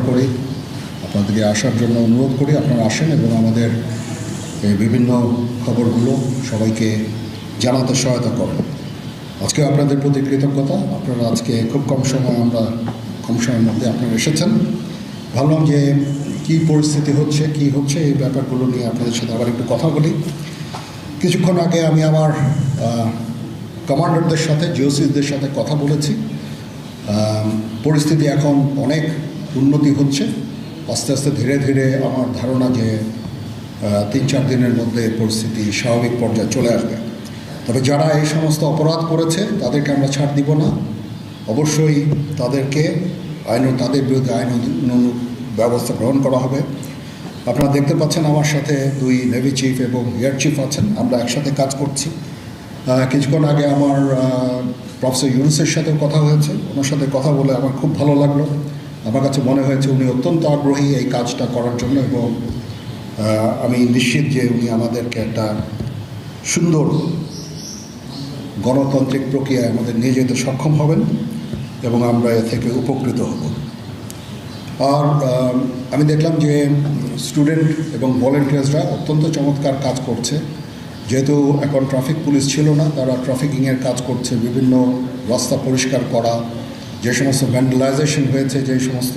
করি, আপনাদেরকে আসার জন্য অনুরোধ করি। আপনারা আসেন এবং আমাদের এই বিভিন্ন খবরগুলো সবাইকে জানাতে সহায়তা করেন। আজকে আপনাদের প্রতি কৃতজ্ঞতা। আপনারা আজকে খুব কম সময়ের মধ্যে আপনারা এসেছেন। ভাবলাম যে কী পরিস্থিতি হচ্ছে, কি হচ্ছে, এই ব্যাপারগুলো নিয়ে আপনাদের সাথে আবার একটু কথা বলি। কিছুক্ষণ আগে আমি আমার কমান্ডারদের সাথে, জিওসিসদের সাথে কথা বলেছি। পরিস্থিতি এখন অনেক উন্নতি হচ্ছে। আস্তে আস্তে ধীরে ধীরে আমার ধারণা যে 3-4 দিনের মধ্যে পরিস্থিতি স্বাভাবিক পর্যায়ে চলে আসবে। তবে যারা এই সমস্ত অপরাধ করেছে তাদেরকে আমরা ছাড় দিব না। অবশ্যই তাদের বিরুদ্ধে আইন ব্যবস্থা গ্রহণ করা হবে। আপনারা দেখতে পাচ্ছেন আমার সাথে 2 নেভি চিফ এবং এয়ার চিফ আছেন। আমরা একসাথে কাজ করছি। কিছুক্ষণ আগে আমার প্রফেসর ইউনুসের সাথেও কথা হয়েছে। ওনার সাথে কথা বলে আমার খুব ভালো লাগলো। আমার কাছে মনে হয়েছে উনি অত্যন্ত আগ্রহী এই কাজটা করার জন্য, এবং আমি নিশ্চিত যে উনি আমাদেরকে একটা সুন্দর গণতান্ত্রিক প্রক্রিয়ায় আমাদের নিয়ে যেতে সক্ষম হবেন এবং আমরা এ থেকে উপকৃত হব। আর আমি দেখলাম যে স্টুডেন্ট এবং ভলেন্টিয়ার্সরা অত্যন্ত চমৎকার কাজ করছে। যেহেতু এখন ট্রাফিক পুলিশ ছিল না, তারা ট্রাফিকিংয়ের কাজ করছে, বিভিন্ন রাস্তা পরিষ্কার করা, যে সমস্ত ভ্যান্ডালাইজেশন হয়েছে যে সমস্ত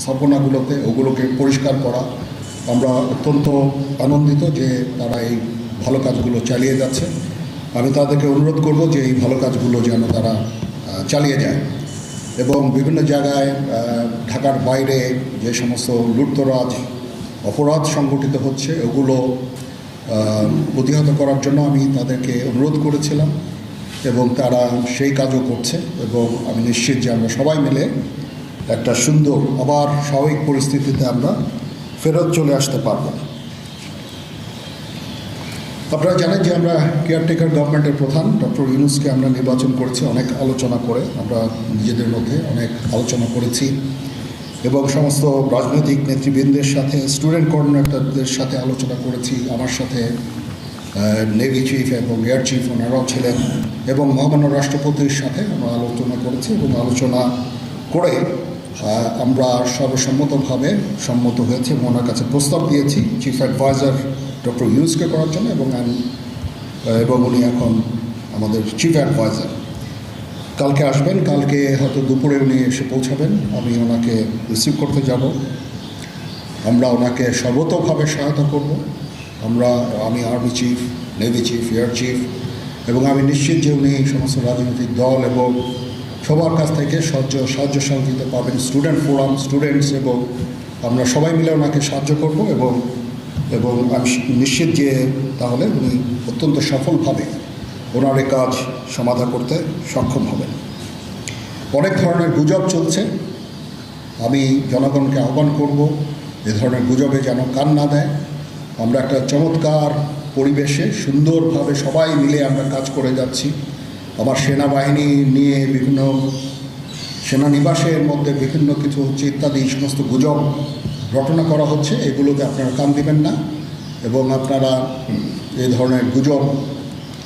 স্থাপনাগুলোতে, ওগুলোকে পরিষ্কার করা। আমরা অত্যন্ত আনন্দিত যে তারা এই ভালো কাজগুলো চালিয়ে যাচ্ছে। আমি তাদেরকে অনুরোধ করব যে এই ভালো কাজগুলো যেন তারা চালিয়ে যায় এবং বিভিন্ন জায়গায় ঢাকার বাইরে যে সমস্ত লুটতরাজ অপরাধ সংগঠিত হচ্ছে ওগুলো প্রতিহত করার জন্য আমি তাদেরকে অনুরোধ করেছিলাম এবং তারা সেই কাজও করছে। এবং আমি নিশ্চিত যে আমরা সবাই মিলে একটা সুন্দর আবার স্বাভাবিক পরিস্থিতিতে আমরা ফেরত চলে আসতে পারব। আপনারা জানেন যে আমরা কেয়ারটেকার গভর্নমেন্টের প্রধান ডক্টর ইউনুসকে আমরা নির্বাচন করেছি অনেক আলোচনা করে। আমরা নিজেদের মধ্যে অনেক আলোচনা করেছি এবং সমস্ত রাজনৈতিক নেতৃবৃন্দের সাথে, স্টুডেন্ট কোঅর্ডিনেটরদের সাথে আলোচনা করেছি। আমার সাথে নেভি চিফ এবং এয়ার চিফ ওনারাও ছিলেন এবং মহামান্য রাষ্ট্রপতির সাথে আমরা আলোচনা করেছি এবং আলোচনা করে আমরা সর্বসম্মতভাবে সম্মত হয়েছি এবং ওনার কাছে প্রস্তাব দিয়েছি চিফ অ্যাডভাইজার ডক্টর ইউনুসকে করার জন্য এবং উনি এখন আমাদের চিফ অ্যাডভাইজার। কালকে আসবেন, কালকে হয়তো দুপুরে উনি এসে পৌঁছাবেন। আমি ওনাকে রিসিভ করতে যাব। আমরা ওনাকে সর্বতোভাবে সহায়তা করব। আমি army chief, navy chief, air chief, এবং আমি নিশ্চিত যে উনি সমস্ত রাজনৈতিক দল এবং সবার কাছ থেকে সাহায্য সহযোগিতা পাবেন। স্টুডেন্ট ফোরাম, স্টুডেন্টস, এবং আমরা সবাই মিলে ওনাকে সাহায্য করব এবং আমি নিশ্চিত যে তাহলে উনি অত্যন্ত সফলভাবে ওনার এই কাজ সমাধা করতে সক্ষম হবেন। অনেক ধরনের গুজব চলছে। আমি জনগণকে আহ্বান করব এ ধরনের গুজবে যেন কান না দেয়। আমরা একটা চমৎকার পরিবেশে সুন্দরভাবে সবাই মিলে আমরা কাজ করে যাচ্ছি। আমার সেনাবাহিনী নিয়ে বিভিন্ন সেনানিবাসের মধ্যে বিভিন্ন কিছু হচ্ছে ইত্যাদি সমস্ত গুজব রটনা করা হচ্ছে। এগুলোতে আপনারা কান দিবেন না এবং আপনারা এই ধরনের গুজব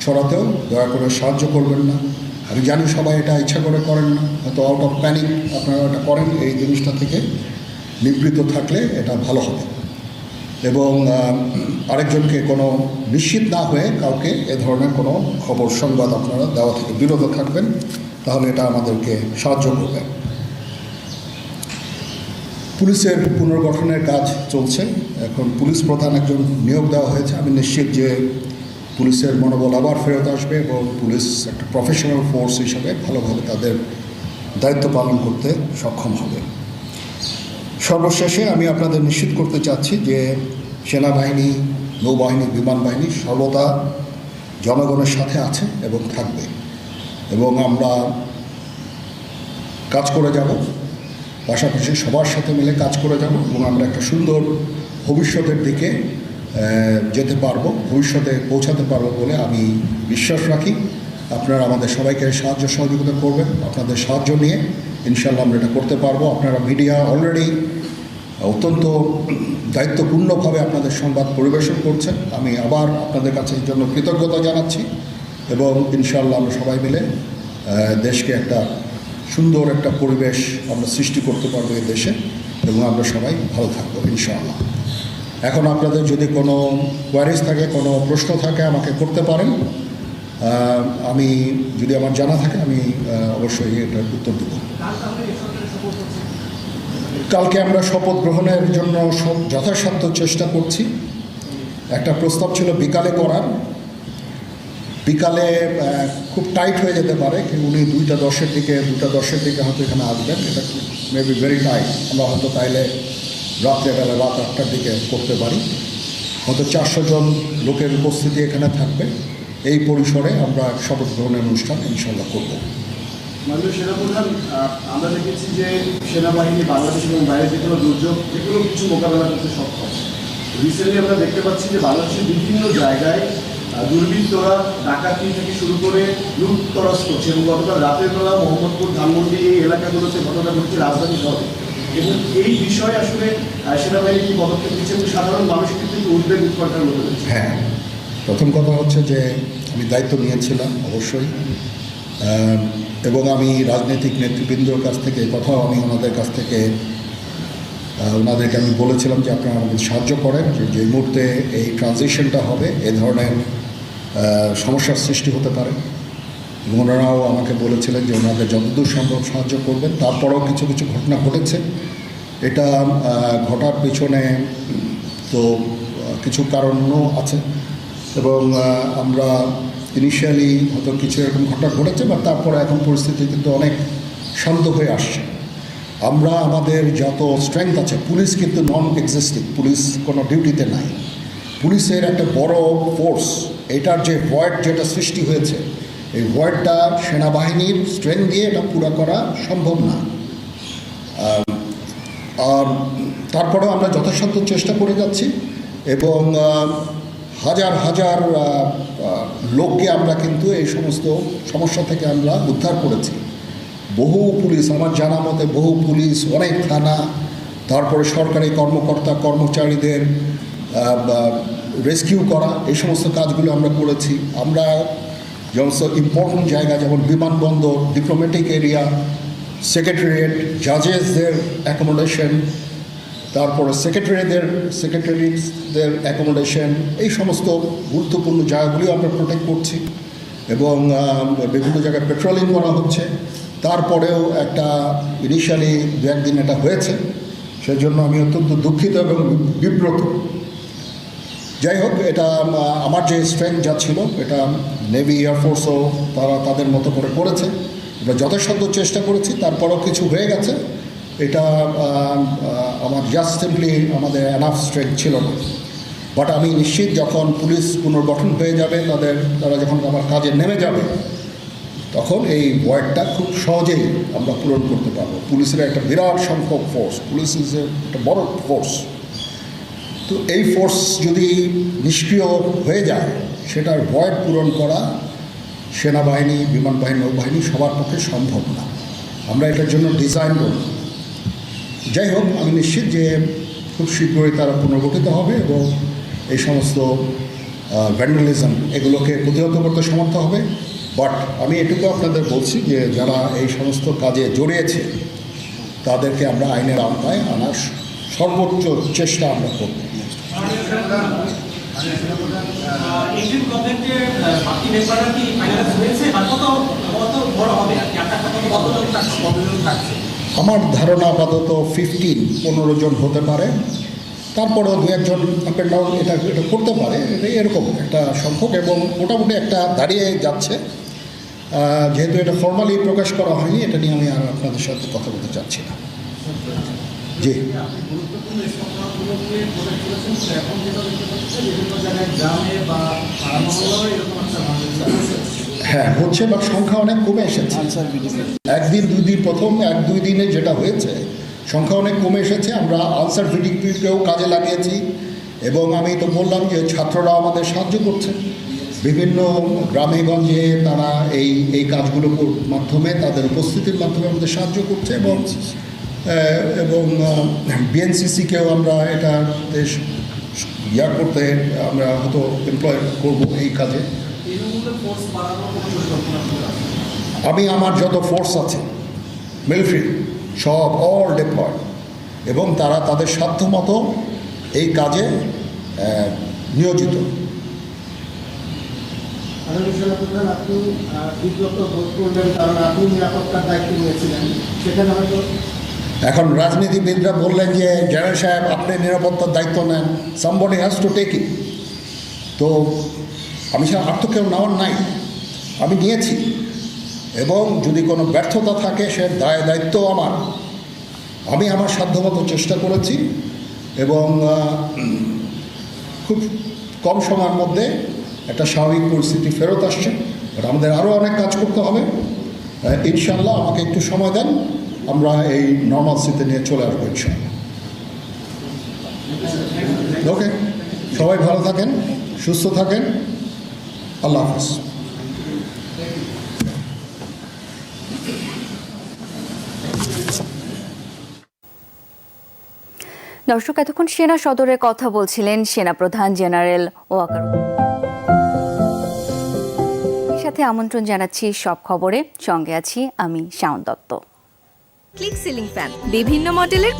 ছড়াতেও দয়া করে সাহায্য করবেন না। আমি জানি সবাই এটা ইচ্ছা করে করেন না, হয়তো আউট অফ প্যানিক আপনারা এটা করেন। এই জিনিসটা থেকে নিবৃত্ত থাকলে এটা ভালো হবে এবং আরেকজনকে কোনো নিশ্চিত না হয়ে কাউকে এ ধরনের কোনো খবর সংবাদ আপনারা দেওয়া থেকে বিরত থাকবেন, তাহলে এটা আমাদেরকে সাহায্য করবে। পুলিশের পুনর্গঠনের কাজ চলছে। এখন পুলিশ প্রধান একজন নিয়োগ দেওয়া হয়েছে। আমি নিশ্চিত যে পুলিশের মনোবল আবার ফেরত আসবে এবং পুলিশ একটা প্রফেশনাল ফোর্স হিসাবে ভালোভাবে তাদের দায়িত্ব পালন করতে সক্ষম হবে। সর্বশেষে আমি আপনাদের নিশ্চিত করতে চাচ্ছি যে সেনাবাহিনী, নৌবাহিনী, বিমান বাহিনী সর্বদা জনগণের সাথে আছে এবং থাকবে এবং আমরা কাজ করে যাব, পাশাপাশি সবার সাথে মিলে কাজ করে যাব এবং আমরা একটা সুন্দর ভবিষ্যতের দিকে যেতে পারবো, ভবিষ্যতে পৌঁছাতে পারবো বলে আমি বিশ্বাস রাখি। আপনারা আমাদের সবাইকে সাহায্য সহযোগিতা করবেন। আপনাদের সাহায্য নিয়ে ইনশাল্লাহ আমরা এটা করতে পারবো। আপনারা মিডিয়া অলরেডি অত্যন্ত দায়িত্বপূর্ণভাবে আপনাদের সংবাদ পরিবেশন করছেন। আমি আবার আপনাদের কাছে এই জন্য কৃতজ্ঞতা জানাচ্ছি এবং ইনশাল্লাহ আমরা সবাই মিলে দেশকে একটা সুন্দর একটা পরিবেশ আমরা সৃষ্টি করতে পারবো এই দেশে এবং আমরা সবাই ভালো থাকবো ইনশাআল্লাহ। এখন আপনাদের যদি কোনো কোয়ারিজ থাকে, কোনো প্রশ্ন থাকে আমাকে করতে পারেন। আমি যদি আমার জানা থাকে আমি অবশ্যই এটার উত্তর দেব। কালকে আমরা শপথ গ্রহণের জন্য যথাসাধ্য চেষ্টা করছি। একটা প্রস্তাব ছিল বিকালে করার, বিকালে খুব টাইট হয়ে যেতে পারে, উনি 2:10 দিকে হয়তো এখানে আসবেন, এটা মেবি ভেরি টাইট। আমরা হয়তো তাইলে রাত্রেবেলা রাত 8টার দিকে করতে পারি, হয়তো 400 জন লোকের উপস্থিতি এখানে থাকবে। এই পরিসরে আমরা শপথ গ্রহণের অনুষ্ঠান ইনশাল্লাহ করব। মাননীয় সেনাপ্রধান, আমরা দেখেছি যে সেনাবাহিনী বাংলাদেশ এবং বাইরে যে কোনো দুর্যোগ যেগুলো কিছু মোকাবেলা করতে সক্ষম। রিসেন্টলি আমরা দেখতে পাচ্ছি যে বাংলাদেশের বিভিন্ন জায়গায় দুর্বৃত্তরা ডাকাতি থেকে শুরু করে লুটতরাজ করছে, এবং গতকাল রাতের বেলা মোহাম্মদপুর, ধানমন্ডি এই এলাকাগুলোতে ঘটনা ঘটছে রাজধানী শহরে। এবং এই বিষয়ে আসলে সেনাবাহিনী কী পদক্ষেপ নিচ্ছে এবং সাধারণ মানুষের কিন্তু উদ্বেগ উৎকণ্ঠার মধ্যে রয়েছে? হ্যাঁ, প্রথম কথা হচ্ছে যে আমি দায়িত্ব নিয়েছিলাম অবশ্যই, এবং আমি রাজনৈতিক নেতৃবৃন্দর কাছ থেকে কথাও আমি ওনাদের কাছ থেকে ওনাদেরকে আমি বলেছিলাম যে আপনারা আমাদের সাহায্য করেন, যে মুহূর্তে এই ট্রানজিশনটা হবে এ ধরনের সমস্যার সৃষ্টি হতে পারে, এবং ওনারাও আমাকে বলেছিলেন যে ওনাদের যতদূর সম্ভব সাহায্য করবেন। তারপরেও কিছু কিছু ঘটনা ঘটেছে। এটা ঘটার পিছনে তো কিছু কারণও আছে, এবং আমরা ইনিশিয়ালি হয়তো কিছু এরকম ঘটনা ঘটেছে, বা তারপরে এখন পরিস্থিতি কিন্তু অনেক শান্ত হয়ে আসছে। আমরা আমাদের যত স্ট্রেংথ আছে, পুলিশ কিন্তু নন এক্সিস্টিং, পুলিশ কোনো ডিউটিতে নাই। পুলিশের একটা বড় ফোর্স, এটার যে ভয়েড যেটা সৃষ্টি হয়েছে, এই ভয়েডটা সেনাবাহিনীর স্ট্রেংথ দিয়ে এটা পুরো করা সম্ভব না। আর তারপরেও আমরা যথাসাধ্য চেষ্টা করে যাচ্ছি, এবং হাজার হাজার লোককে আমরা কিন্তু এই সমস্ত সমস্যা থেকে আমরা উদ্ধার করেছি। বহু পুলিশ, আমার জানা মতে বহু পুলিশ, অনেক থানা, তারপরে সরকারি কর্মকর্তা কর্মচারীদের রেস্কিউ করা, এই সমস্ত কাজগুলো আমরা করেছি। আমরা যেমন ইম্পর্টেন্ট জায়গা যেমন বিমানবন্দর, ডিপ্লোম্যাটিক এরিয়া, সেক্রেটারিয়েট, জাজেসদের অ্যাকোমোডেশন, তারপরে সেক্রেটারিদের অ্যাকোমোডেশন, এই সমস্ত গুরুত্বপূর্ণ জায়গাগুলিও আমরা প্রোটেক্ট করছি, এবং বিভিন্ন জায়গায় পেট্রোলিং করা হচ্ছে। তারপরেও একটা ইনিশিয়ালি 2-1 দিন এটা হয়েছে, সেজন্য আমি অত্যন্ত দুঃখিত এবং বিব্রত। যাই হোক, এটা আমার যে স্ট্রেংথ যা ছিল এটা নেভি, এয়ারফোর্সও তারা তাদের মতো করে করেছে। আমরা যথাসাধ্য চেষ্টা করেছি, তারপরেও কিছু হয়ে গেছে। এটা আমার জাস্ট সিম্পলি আমাদের এনাফ স্ট্রেংথ ছিল না। বাট আমি নিশ্চিত যখন পুলিশ পুনর্গঠন হয়ে যাবে, তারা যখন আমার কাজে নেমে যাবে, তখন এই ভয়েডটা খুব সহজেই আমরা পূরণ করতে পারবো। পুলিশের একটা বিরাট সংখ্যক ফোর্স, পুলিশ ইজ একটা বড় ফোর্স। তো এই ফোর্স যদি নিষ্ক্রিয় হয়ে যায়, সেটার ভয়েড পূরণ করা সেনাবাহিনী, বিমান বাহিনী, নৌবাহিনী সবার পক্ষে সম্ভব না। আমরা এটার জন্য ডিজাইন করব। যাই হোক, আমি নিশ্চিত যে খুব শীঘ্রই তারা পুনর্গঠিত হবে, এবং এই সমস্ত ভ্যান্ডালিজম এগুলোকে প্রতিহত করতে সমর্থ হবে। বাট আমি এটুকু আপনাদের বলছি যে যারা এই সমস্ত কাজে জড়িয়েছে তাদেরকে আমরা আইনের আওতায় আনার সর্বোচ্চ চেষ্টা আমরা করব। আমার ধারণা আপাতত 15 জন হতে পারে, তারপরেও 2-1 জন আপ অ্যান্ড ডাউন এটা করতে পারে, এরকম একটা সংখ্যক, এবং মোটামুটি একটা দাঁড়িয়ে যাচ্ছে। যেহেতু এটা ফর্মালি প্রকাশ করা হয়নি, এটা নিয়ে আমি আর আপনাদের সাথে কথা বলতে চাচ্ছি না। জি, হ্যাঁ হচ্ছে, বাট সংখ্যা অনেক কমে এসেছে। 1 দিন 2 দিন, প্রথম 1-2 দিনে যেটা হয়েছে সংখ্যা অনেক কমে এসেছে। আমরা আনসার ভিডিপিকেও কাজে লাগিয়েছি, এবং আমি তো বললাম যে ছাত্ররা আমাদের সাহায্য করছে বিভিন্ন গ্রামে গঞ্জে, তারা এই কাজগুলোর মাধ্যমে, তাদের উপস্থিতির মাধ্যমে আমাদের সাহায্য করছে, এবং বিএনসিসিকেও আমরা এটা করতে আমরা হয়তো এমপ্লয় করবো এই কাজে। আমি আমার যত ফোর্স আছে মিলিটারি সব অল ডিপ্লয়, এবং তারা তাদের সাধ্যমতো এই কাজে নিয়োজিত। সেনাপ্রধান, আপনি বিব্রত বোধ করলেন কারণ আপনি নিরাপত্তার দায়িত্ব নিয়েছিলেন, সেখানে হয়তো এখন রাজনীতিবিদরা বললেন যে জেনারেল সাহেব আপনি নিরাপত্তার দায়িত্ব নেন, somebody has to take it. তো আমি আর তো কেউ নেওয়ার নাই, আমি নিয়েছি, এবং যদি কোনো ব্যর্থতা থাকে সে দায়িত্ব আমার। আমি আমার সাধ্যমতো চেষ্টা করেছি এবং খুব কম সময়ের মধ্যে একটা স্বাভাবিক পরিস্থিতি ফেরত আসছে। বাট আমাদের আরও অনেক কাজ করতে হবে। ইনশাল্লাহ আমাকে একটু সময় দেন, আমরা এই নর্মালসিতে নিয়ে চলে আসবো ইনশাল্লাহ। ওকে, সবাই ভালো থাকেন, সুস্থ থাকেন, আল্লাহ হাফেজ। দর্শক, এতক্ষণ সেনা সদরে কথা বলছিলেন সেনাপ্রধান জেনারেল ওয়াকার। সাথে আমন্ত্রণ জানাচ্ছি সব খবরে, সঙ্গে আছি আমি Shaon Dutta. Click ceiling fan বিভিন্ন মডেলের